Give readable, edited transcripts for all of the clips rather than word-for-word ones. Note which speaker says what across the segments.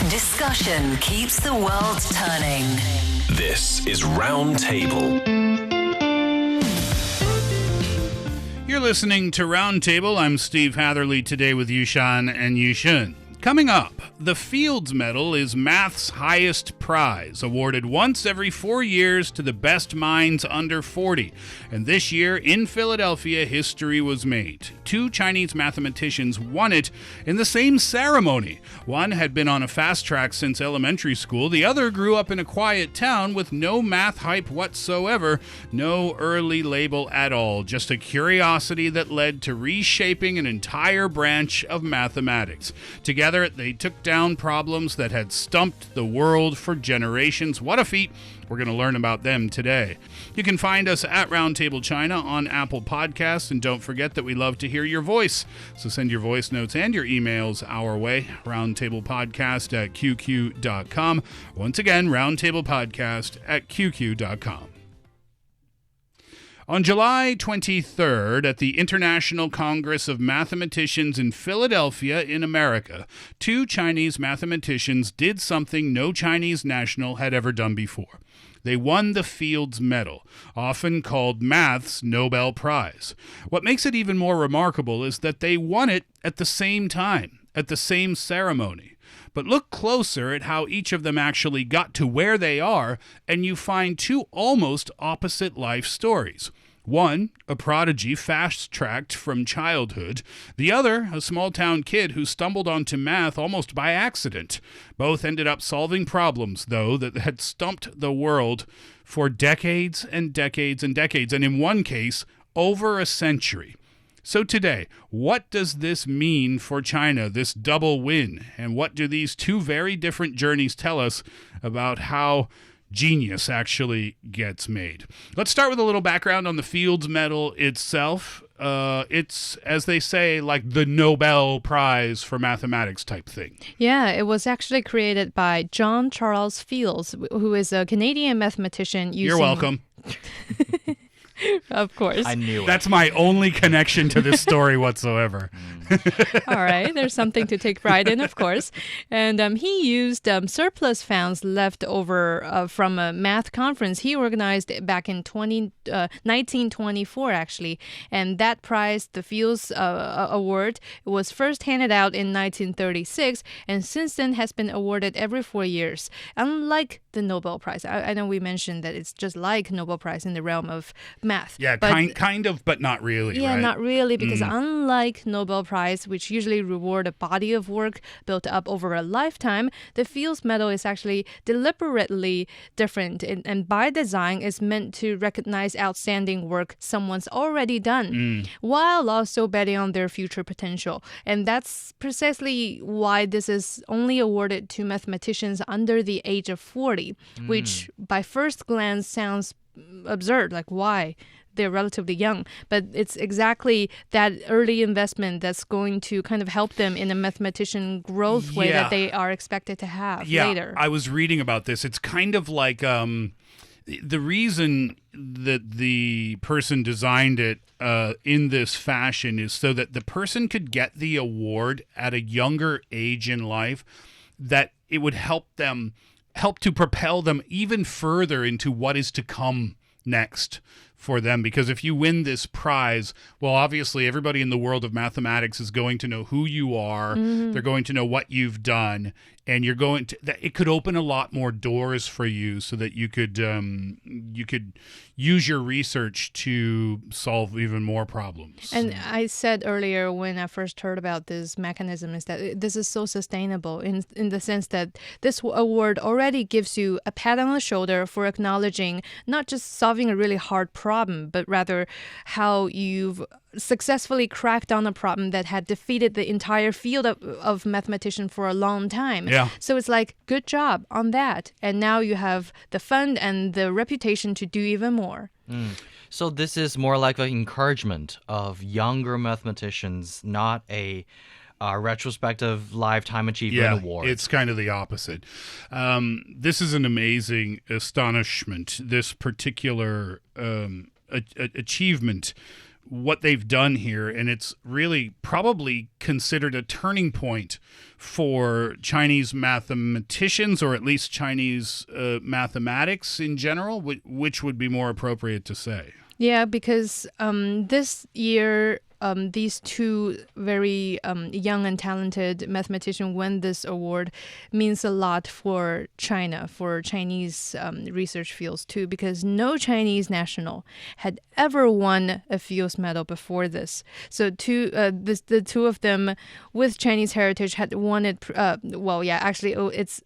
Speaker 1: Discussion keeps the world turning.
Speaker 2: This is Round Table.
Speaker 3: You're listening to Round Table. I'm Steve Hatherley today with Yushan and Yushun. Coming up, the Fields Medal is math's highest prize, awarded once every 4 years to the best minds under 40. And this year, in Philadelphia, history was made. 2 Chinese mathematicians won it in the same ceremony. One had been on a fast track since elementary school. The other grew up in a quiet town with no math hype whatsoever, no early label at all, just a curiosity that led to reshaping an entire branch of mathematics. Together, they took down problems that had stumped the world for generations. What a feat! We're going to learn about them today. You can find us at Roundtable China on Apple Podcasts, and don't forget that we love to hear your voice. So send your voice notes and your emails our way, roundtablepodcast@qq.com. Once again, roundtablepodcast@qq.com. On July 23rd, at the International Congress of Mathematicians in Philadelphia in America, 2 Chinese mathematicians did something no Chinese national had ever done before. They won the Fields Medal, often called math's Nobel Prize. What makes it even more remarkable is that they won it at the same time, at the same ceremony. But look closer at how each of them actually got to where they are, and you find 2 almost opposite life stories. One, a prodigy fast-tracked from childhood. The other, a small-town kid who stumbled onto math almost by accident. Both ended up solving problems, though, that had stumped the world for decades and decades and decades, and in one case, over a century. So today, what does this mean for China, this double win? And what do these 2 very different journeys tell us about how genius actually gets made? Let's start with a little background on the Fields Medal itself. It's, as they say, like the Nobel Prize for mathematics type thing.
Speaker 4: Yeah, it was actually created by John Charles Fields, who is a Canadian mathematician.
Speaker 3: You're welcome.
Speaker 4: Of course.
Speaker 5: I knew it.
Speaker 3: That's my only connection to this story whatsoever.
Speaker 4: All right, there's something to take pride in, of course. And he used surplus funds left over from a math conference he organized back in 1924, actually. And that prize, the Fields Award, was first handed out in 1936, and since then has been awarded every 4 years. Unlike the Nobel Prize, I know we mentioned that it's just like Nobel Prize in the realm of math.
Speaker 3: Yeah,
Speaker 4: but,
Speaker 3: kind of, but not really,
Speaker 4: yeah,
Speaker 3: right?
Speaker 4: not really, because unlike Nobel Prize, which usually reward a body of work built up over a lifetime, the Fields Medal is actually deliberately different, and by design is meant to recognize outstanding work someone's already done, while also betting on their future potential. And that's precisely why this is only awarded to mathematicians under the age of 40, which by first glance sounds absurd, like why? They're relatively young, but it's exactly that early investment that's going to kind of help them in a mathematician growth way that they are expected to have later.
Speaker 3: I was reading about this. It's kind of like the reason that the person designed it in this fashion is so that the person could get the award at a younger age in life, that it would help to propel them even further into what is to come next for them. Because if you win this prize, well, obviously everybody in the world of mathematics is going to know who you are. They're going to know what you've done, and you're going to, it could open a lot more doors for you so that you could use your research to solve even more problems.
Speaker 4: And I said earlier when I first heard about this mechanism is that this is so sustainable in the sense that this award already gives you a pat on the shoulder for acknowledging not just solving a really hard problem, but rather how you've successfully cracked down a problem that had defeated the entire field of mathematician for a long time.
Speaker 3: Yeah.
Speaker 4: So it's like, good job on that. And now you have the fund and the reputation to do even more.
Speaker 5: So this is more like an encouragement of younger mathematicians, not a retrospective lifetime achievement award.
Speaker 3: It's kind of the opposite. This is an amazing astonishment, this particular achievement what they've done here, and it's really probably considered a turning point for Chinese mathematicians, or at least Chinese mathematics in general, which would be more appropriate to say.
Speaker 4: Yeah, because this year, these two very young and talented mathematicians won this award means a lot for China, for Chinese research fields too, because no Chinese national had ever won a fields medal before this. So the two of them with Chinese heritage had won it. It's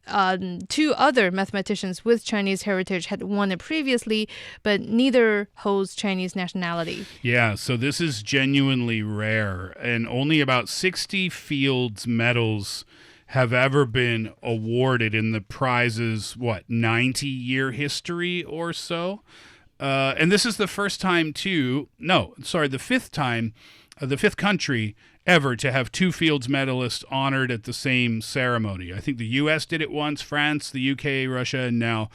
Speaker 4: two other mathematicians with Chinese heritage had won it previously, but neither holds Chinese nationality.
Speaker 3: Yeah, so this is genuinely rare, and only about 60 Fields medals have ever been awarded in the prize's 90-year history or so. And this is the fifth time, the fifth country ever to have two Fields medalists honored at the same ceremony. I think the U.S. did it once, France, the U.K., Russia, and now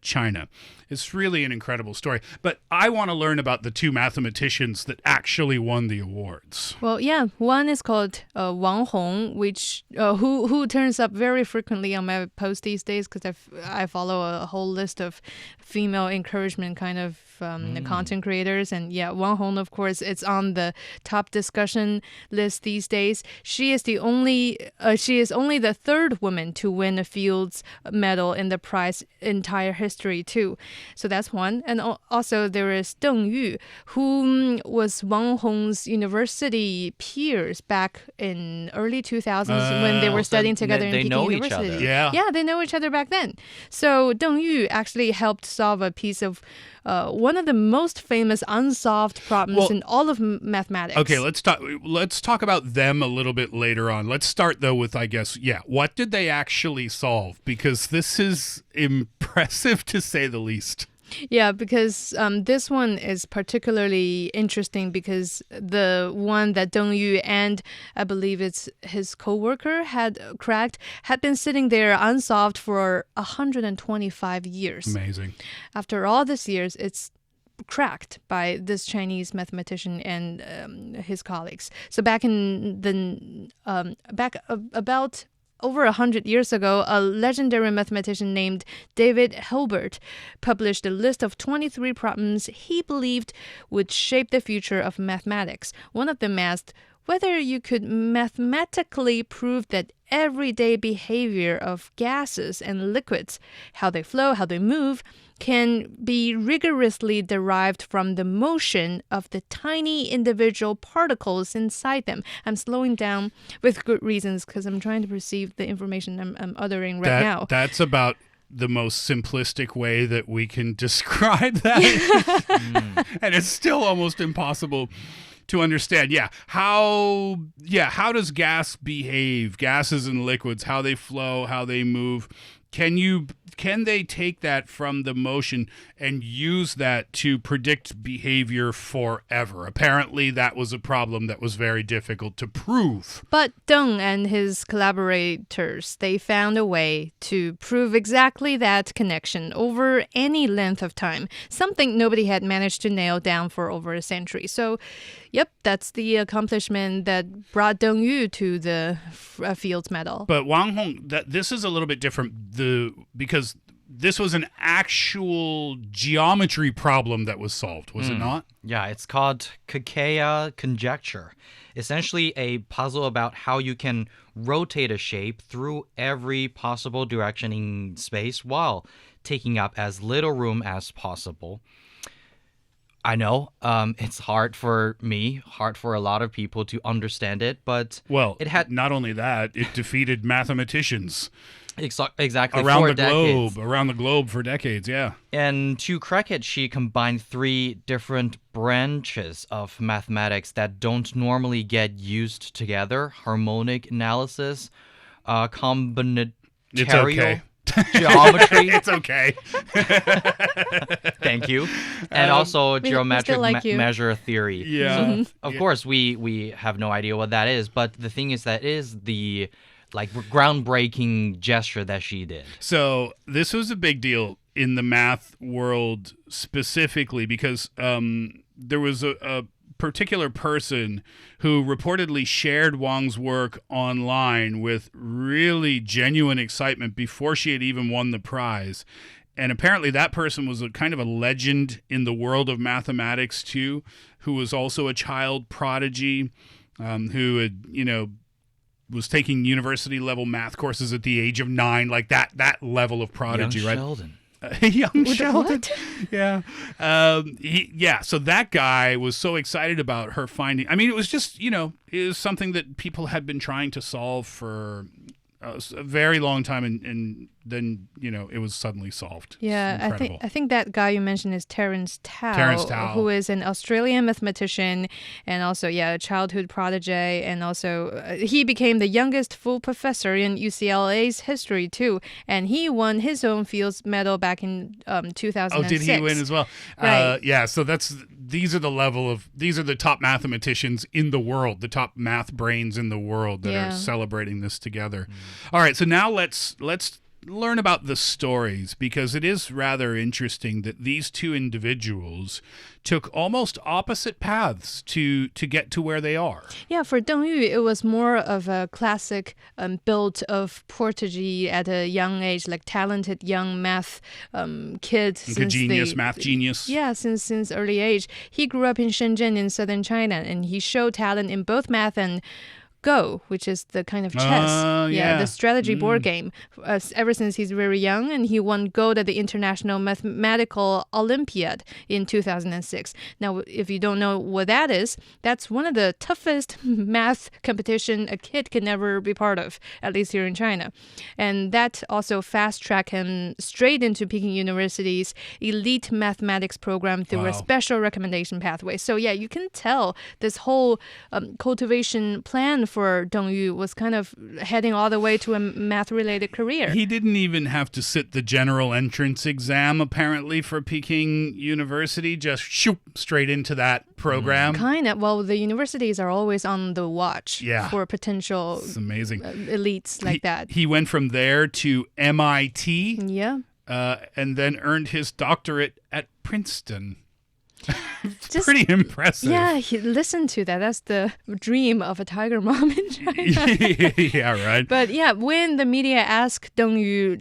Speaker 3: China. It's really an incredible story. But I want to learn about the two mathematicians that actually won the awards.
Speaker 4: Well, yeah, one is called Wang Hong, which who turns up very frequently on my post these days because I follow a whole list of female encouragement kind of content creators, and yeah, Wang Hong, of course, it's on the top discussion list these days. She is only the third woman to win a Fields medal in the prize entire history too. So that's one. And also there is Deng Yu, who was Wang Hong's university peers back in early 2000s when they were studying together in Peking University.
Speaker 5: Each other.
Speaker 3: Yeah,
Speaker 4: they know each other back then. So Deng Yu actually helped solve a piece of one of the most famous unsolved problems in all of mathematics.
Speaker 3: Okay, let's talk about them a little bit later on. Let's start though with, what did they actually solve? Because this is impressive to say the least.
Speaker 4: Yeah, because this one is particularly interesting because the one that Deng Yu and I believe it's his co-worker had cracked had been sitting there unsolved for 125 years.
Speaker 3: Amazing.
Speaker 4: After all these years, it's cracked by this Chinese mathematician and his colleagues. So back about over 100 years ago, a legendary mathematician named David Hilbert published a list of 23 problems he believed would shape the future of mathematics. One of them asked whether you could mathematically prove that everyday behavior of gases and liquids, how they flow, how they move, can be rigorously derived from the motion of the tiny individual particles inside them. I'm slowing down with good reasons because I'm trying to perceive the information I'm uttering now.
Speaker 3: That's about the most simplistic way that we can describe that. And it's still almost impossible to understand. How does gas behave? Gases and liquids, how they flow, how they move. Can they take that from the motion and use that to predict behavior forever? Apparently, that was a problem that was very difficult to prove.
Speaker 4: But Deng and his collaborators, they found a way to prove exactly that connection over any length of time, something nobody had managed to nail down for over a century. So, yep, that's the accomplishment that brought Deng Yu to the Fields medal.
Speaker 3: But Wang Hong, this is a little bit different because this was an actual geometry problem that was solved, was it not?
Speaker 5: Yeah, it's called Kakea conjecture. Essentially a puzzle about how you can rotate a shape through every possible direction in space while taking up as little room as possible. I know it's hard for me, hard for a lot of people to understand it, but
Speaker 3: it had not only that, it defeated mathematicians.
Speaker 5: Exactly.
Speaker 3: Around the globe for decades, yeah.
Speaker 5: And to crack it, she combined three different branches of mathematics that don't normally get used together: harmonic analysis, combinatorial geometry.
Speaker 3: It's okay.
Speaker 5: Thank you. And also geometric measure theory.
Speaker 3: Yeah.
Speaker 5: So, of course, we have no idea what that is, but the thing is that is the groundbreaking gesture that she did.
Speaker 3: So this was a big deal in the math world specifically because there was a particular person who reportedly shared Wang's work online with really genuine excitement before she had even won the prize. And apparently that person was a kind of a legend in the world of mathematics too, who was also a child prodigy, who had, was taking university level math courses at the age of 9, like that level of prodigy,
Speaker 5: Young
Speaker 3: right?
Speaker 5: Sheldon.
Speaker 3: Young Sheldon.
Speaker 4: What?
Speaker 3: Yeah. So that guy was so excited about her finding. I mean, it was just, it was something that people had been trying to solve for a very long time, and then it was suddenly solved.
Speaker 4: Yeah, I think that guy you mentioned is Terence Tao, who is an Australian mathematician and also a childhood prodigy, and also he became the youngest full professor in UCLA's history too, and he won his own Fields Medal back in 2006.
Speaker 3: Oh, did he win as well?
Speaker 4: Right.
Speaker 3: So these are the top mathematicians in the world, the top math brains in the world that are celebrating this together. All right, so now let's learn about the stories, because it is rather interesting that these two individuals took almost opposite paths to get to where they are.
Speaker 4: Yeah, for Deng Yu, it was more of a classic build of prodigy at a young age, like talented young math kid.
Speaker 3: Like a genius, math genius.
Speaker 4: Yeah, since early age. He grew up in Shenzhen in southern China, and he showed talent in both math and Go, which is the kind of chess, the strategy board game. Ever since he's very young, and he won gold at the International Mathematical Olympiad in 2006. Now, if you don't know what that is, that's one of the toughest math competition a kid can ever be part of, at least here in China. And that also fast-tracked him straight into Peking University's elite mathematics program through a special recommendation pathway. So you can tell this whole cultivation plan for Deng Yu was kind of heading all the way to a math-related career.
Speaker 3: He didn't even have to sit the general entrance exam, apparently, for Peking University. Just shoop, straight into that program.
Speaker 4: Kind of. Well, the universities are always on the watch for potential
Speaker 3: it's amazing.
Speaker 4: Elites like that.
Speaker 3: He went from there to MIT.
Speaker 4: Yeah.
Speaker 3: And then earned his doctorate at Princeton. Pretty impressive.
Speaker 4: Yeah, listen to that. That's the dream of a tiger mom in China.
Speaker 3: Yeah, right.
Speaker 4: But when the media asked Deng Yu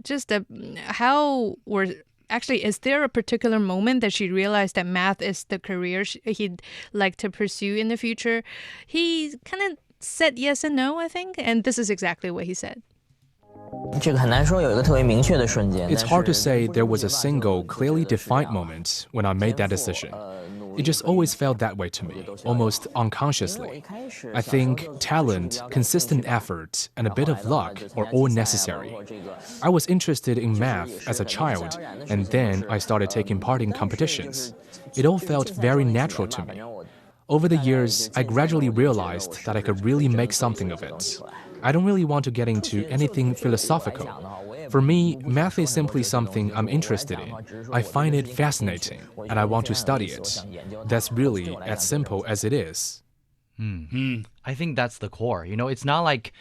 Speaker 4: is there a particular moment that she realized that math is the career he'd like to pursue in the future? He kind of said yes and no, I think. And this is exactly what he said.
Speaker 6: It's hard to say there was a single, clearly defined moment when I made that decision. It just always felt that way to me, almost unconsciously. I think talent, consistent effort, and a bit of luck are all necessary. I was interested in math as a child, and then I started taking part in competitions. It all felt very natural to me. Over the years, I gradually realized that I could really make something of it. I don't really want to get into anything philosophical. For me, math is simply something I'm interested in. I find it fascinating, and I want to study it. That's really as simple as it is.
Speaker 5: I think that's the core. It's not like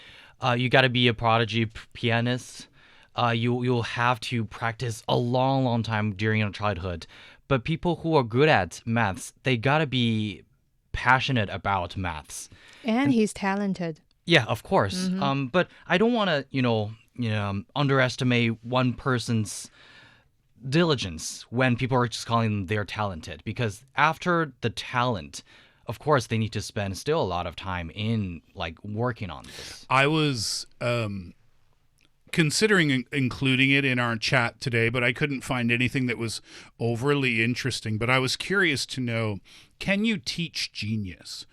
Speaker 5: you got to be a prodigy pianist. You'll have to practice a long, long time during your childhood. But people who are good at maths, they got to be passionate about maths.
Speaker 4: And he's talented.
Speaker 5: Yeah, of course. But I don't want to, underestimate one person's diligence when people are just calling them they're talented. Because after the talent, of course, they need to spend still a lot of time in working on this.
Speaker 3: I was considering including it in our chat today, but I couldn't find anything that was overly interesting. But I was curious to know, can you teach genius,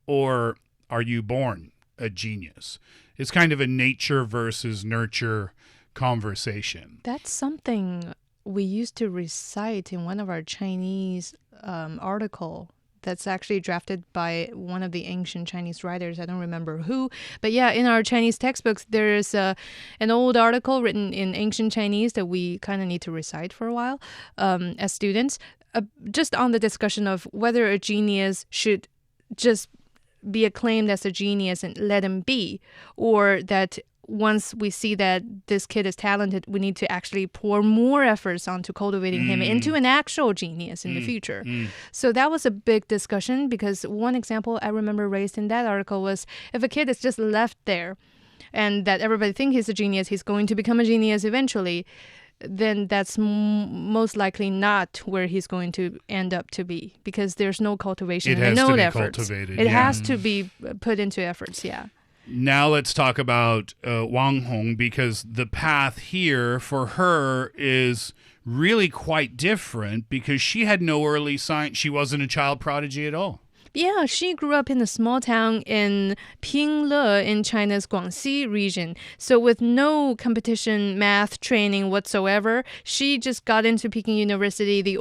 Speaker 3: or are you born a genius? It's kind of a nature versus nurture conversation.
Speaker 4: That's something we used to recite in one of our Chinese article that's actually drafted by one of the ancient Chinese writers. I don't remember who. But in our Chinese textbooks, there is an old article written in ancient Chinese that we kind of need to recite for a while as students, just on the discussion of whether a genius should just be acclaimed as a genius and let him be, or that once we see that this kid is talented, we need to actually pour more efforts onto cultivating him into an actual genius in the future. So that was a big discussion, because one example I remember raised in that article was, if a kid is just left there and that everybody thinks he's a genius, he's going to become a genius eventually, then that's most likely not where he's going to end up to be, because there's no cultivation and no efforts. It has to be put into efforts, yeah.
Speaker 3: Now let's talk about Wang Hong, because the path here for her is really quite different, because she had no early sign. She wasn't a child prodigy at all.
Speaker 4: Yeah, she grew up in a small town in Pingle in China's Guangxi region. So with no competition math training whatsoever, she just got into Peking University the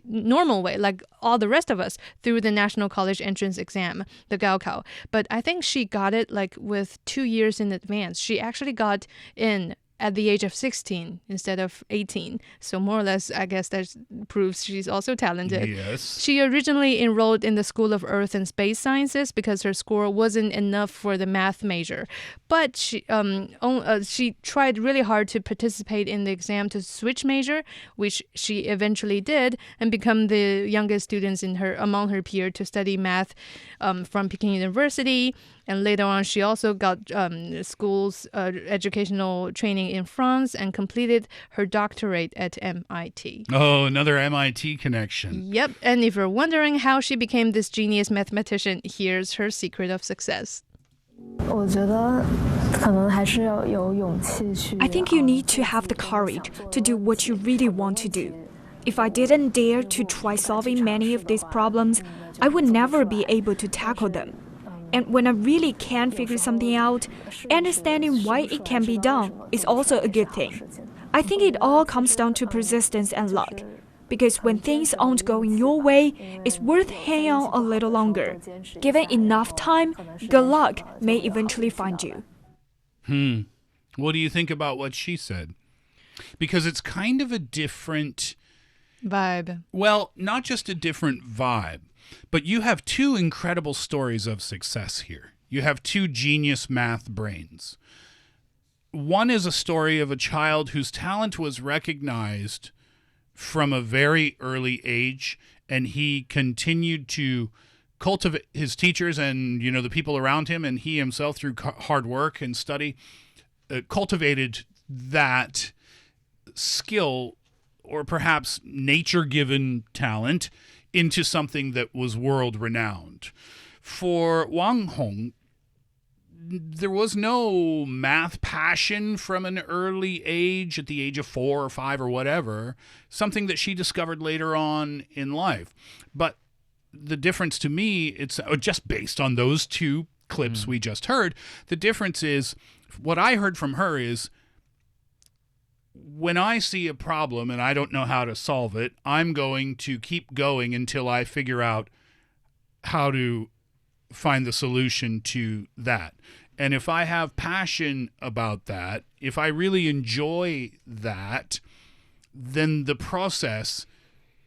Speaker 4: normal way, like all the rest of us, through the National College Entrance Exam, the Gaokao. But I think she got it like with 2 years in advance. She actually got in at the age of 16 instead of 18. So more or less, I guess that proves she's also talented.
Speaker 3: Yes.
Speaker 4: She originally enrolled in the School of Earth and Space Sciences because her score wasn't enough for the math major. But she tried really hard to participate in the exam to switch major, which she eventually did, and become the youngest students among her peers to study math from Peking University. And later on, she also got school's educational training in France and completed her doctorate at MIT.
Speaker 3: Oh, another MIT connection.
Speaker 4: Yep. And if you're wondering how she became this genius mathematician, here's her secret of success.
Speaker 7: I
Speaker 8: think you need to have the courage to do what you really want to do. If I didn't dare to try solving many of these problems, I would never be able to tackle them. And when I really can figure something out, understanding why it can be done is also a good thing. I think it all comes down to persistence and luck. Because when things aren't going your way, it's worth hanging on a little longer. Given enough time, good luck may eventually find you.
Speaker 3: What do you think about what she said? Because it's kind of a different
Speaker 4: vibe.
Speaker 3: Well, not just a different vibe, but you have two incredible stories of success here. You have two genius math brains. One is a story of a child whose talent was recognized from a very early age, and he continued to cultivate his teachers and, the people around him, and he himself, through hard work and study, cultivated that skill, or perhaps nature-given talent, into something that was world-renowned. For Wang Hong, there was no math passion from an early age, at the age of 4 or 5 or whatever, something that she discovered later on in life. But the difference to me, it's just based on those two clips we just heard, the difference is, what I heard from her is, when I see a problem and I don't know how to solve it, I'm going to keep going until I figure out how to find the solution to that. And if I have passion about that, if I really enjoy that, then the process,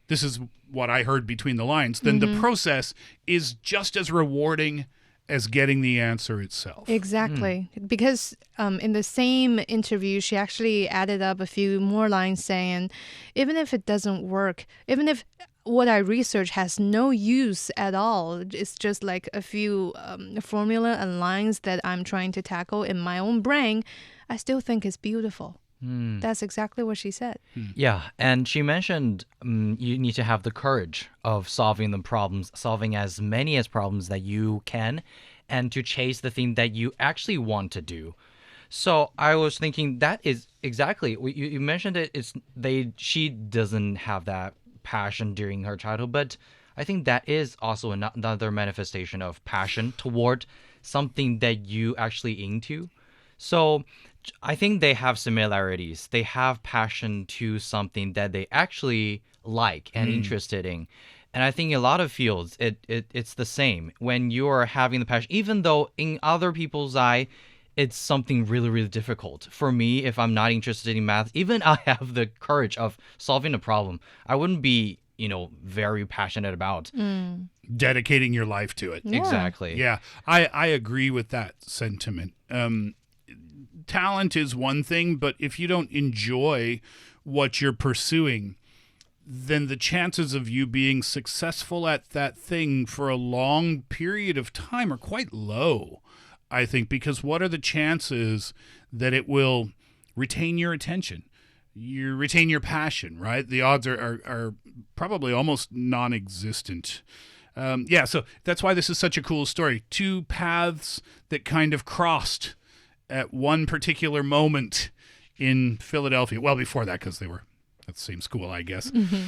Speaker 3: this is what I heard between the lines, then the process is just as rewarding as getting the answer itself.
Speaker 4: Exactly. Because in the same interview, she actually added up a few more lines saying, even if it doesn't work, even if what I research has no use at all, it's just like a few formula and lines that I'm trying to tackle in my own brain, I still think it's beautiful. That's exactly what she said.
Speaker 5: Yeah, and she mentioned you need to have the courage of solving the problems, solving as many as problems that you can, and to chase the thing that you actually want to do. So I was thinking that is exactly, you mentioned it. She doesn't have that passion during her childhood, but I think that is also another manifestation of passion toward something that you actually into. So I think they have similarities. They have passion to something that they actually like and interested in. And I think in a lot of fields, it's the same. When you're having the passion, even though in other people's eye, it's something really, really difficult. For me, if I'm not interested in math, even I have the courage of solving a problem, I wouldn't be, very passionate about.
Speaker 3: Dedicating your life to it.
Speaker 5: Yeah. Exactly.
Speaker 3: Yeah, I agree with that sentiment. talent is one thing, but if you don't enjoy what you're pursuing, then the chances of you being successful at that thing for a long period of time are quite low, I think, because what are the chances that it will retain your attention? You retain your passion, right? The odds are probably almost non-existent. So that's why this is such a cool story. Two paths that kind of crossed at one particular moment in Philadelphia. Well, before that, because they were at the same school, I guess. Mm-hmm.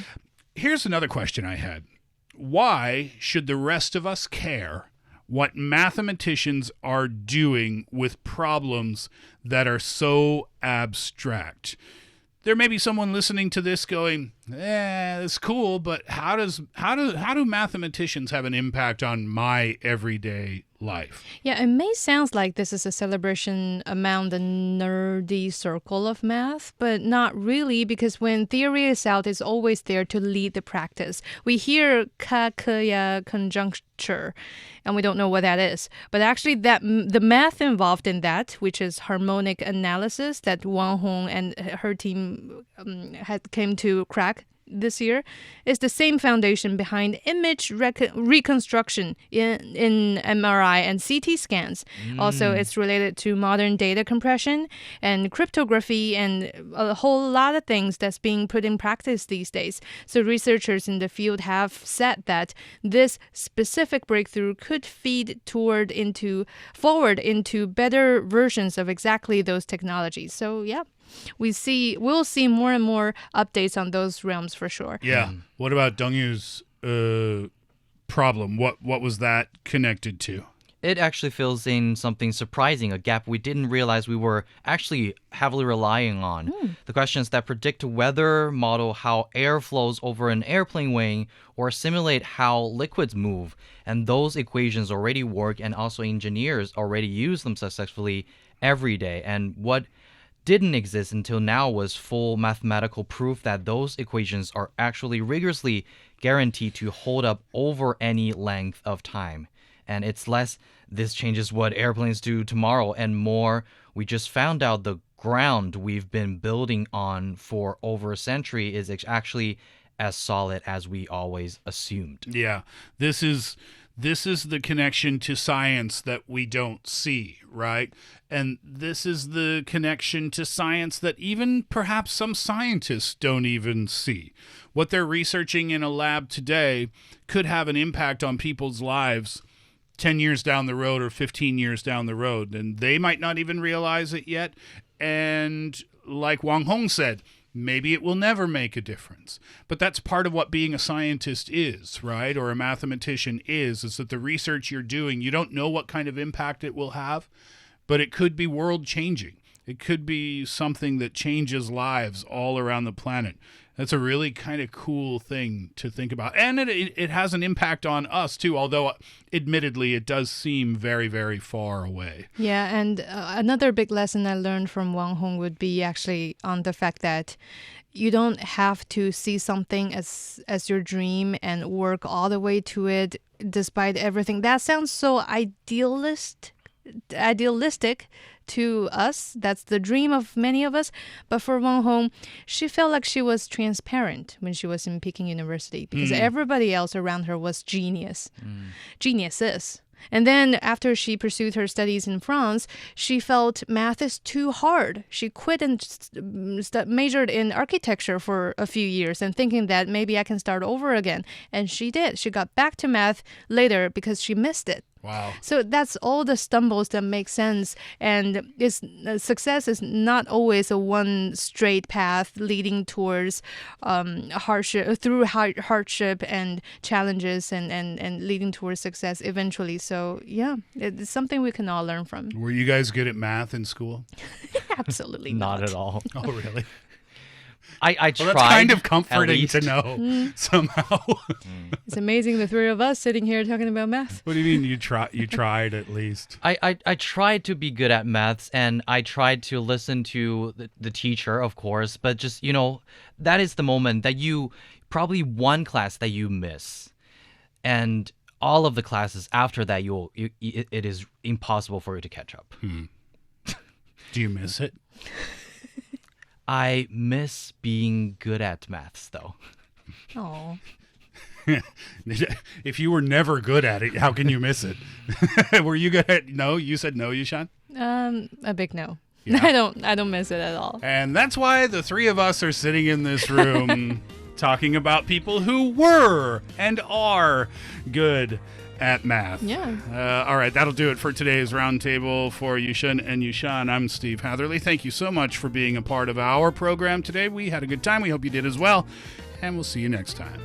Speaker 3: Here's another question I had. Why should the rest of us care what mathematicians are doing with problems that are so abstract? There may be someone listening to this going, it's cool, but how do mathematicians have an impact on my everyday life?
Speaker 4: Yeah, it may sound like this is a celebration among the nerdy circle of math, but not really, because when theory is out, it's always there to lead the practice. We hear ka-ya conjuncture, and we don't know what that is. But actually, the math involved in that, which is harmonic analysis that Wang Hong and her team had came to crack this year, is the same foundation behind image reconstruction in MRI and CT scans. Also, it's related to modern data compression and cryptography and a whole lot of things that's being put in practice these days. So researchers in the field have said that this specific breakthrough could feed forward into better versions of exactly those technologies. So yeah. We'll see more and more updates on those realms for sure.
Speaker 3: Yeah. What about Dongyu's problem? What was that connected to?
Speaker 5: It actually fills in something surprising, a gap we didn't realize we were actually heavily relying on. The questions that predict weather, model how air flows over an airplane wing, or simulate how liquids move. And those equations already work, and also engineers already use them successfully every day. And what didn't exist until now was full mathematical proof that those equations are actually rigorously guaranteed to hold up over any length of time. And it's less, this changes what airplanes do tomorrow, and more, we just found out the ground we've been building on for over a century is actually as solid as we always assumed.
Speaker 3: Yeah, this is the connection to science that we don't see, right? And this is the connection to science that even perhaps some scientists don't even see. What they're researching in a lab today could have an impact on people's lives 10 years down the road or 15 years down the road, and they might not even realize it yet. And like Wang Hong said, maybe it will never make a difference. But that's part of what being a scientist is, right? Or a mathematician is that the research you're doing, you don't know what kind of impact it will have, but it could be world-changing. It could be something that changes lives all around the planet. That's a really kind of cool thing to think about. And it has an impact on us, too, although admittedly it does seem very, very far away.
Speaker 4: Yeah, and another big lesson I learned from Wang Hong would be actually on the fact that you don't have to see something as your dream and work all the way to it despite everything. That sounds so idealistic to us. That's the dream of many of us. But for Wang Hong, she felt like she was transparent when she was in Peking University because everybody else around her was geniuses. And then after she pursued her studies in France, she felt math is too hard. She quit and majored in architecture for a few years and thinking that maybe I can start over again. And she did. She got back to math later because she missed it.
Speaker 3: Wow.
Speaker 4: So that's all the stumbles that make sense. And success is not always a one straight path leading towards hardship and challenges and leading towards success eventually. So, yeah, it's something we can all learn from.
Speaker 3: Were you guys good at math in school?
Speaker 4: Absolutely
Speaker 5: not at all.
Speaker 3: Oh, really?
Speaker 5: I tried.
Speaker 3: Well, that's kind of comforting to know somehow.
Speaker 4: It's amazing the three of us sitting here talking about math.
Speaker 3: What do you mean you tried at least?
Speaker 5: I tried to be good at maths, and I tried to listen to the teacher, of course, but just, that is the moment that you, probably one class that you miss, and all of the classes after that, it is impossible for you to catch up.
Speaker 3: Do you miss it?
Speaker 5: I miss being good at maths, though.
Speaker 4: Oh.
Speaker 3: If you were never good at it, how can you miss it? Were you good at no? You said no, Yushan?
Speaker 4: A big no.
Speaker 3: Yeah.
Speaker 4: I don't miss it at all.
Speaker 3: And that's why the three of us are sitting in this room talking about people who were and are good at math.
Speaker 4: Yeah.
Speaker 3: All right, that'll do it for today's roundtable for Yushan and Yushan. I'm Steve Hatherley. Thank you so much for being a part of our program today. We had a good time. We hope you did as well. And we'll see you next time.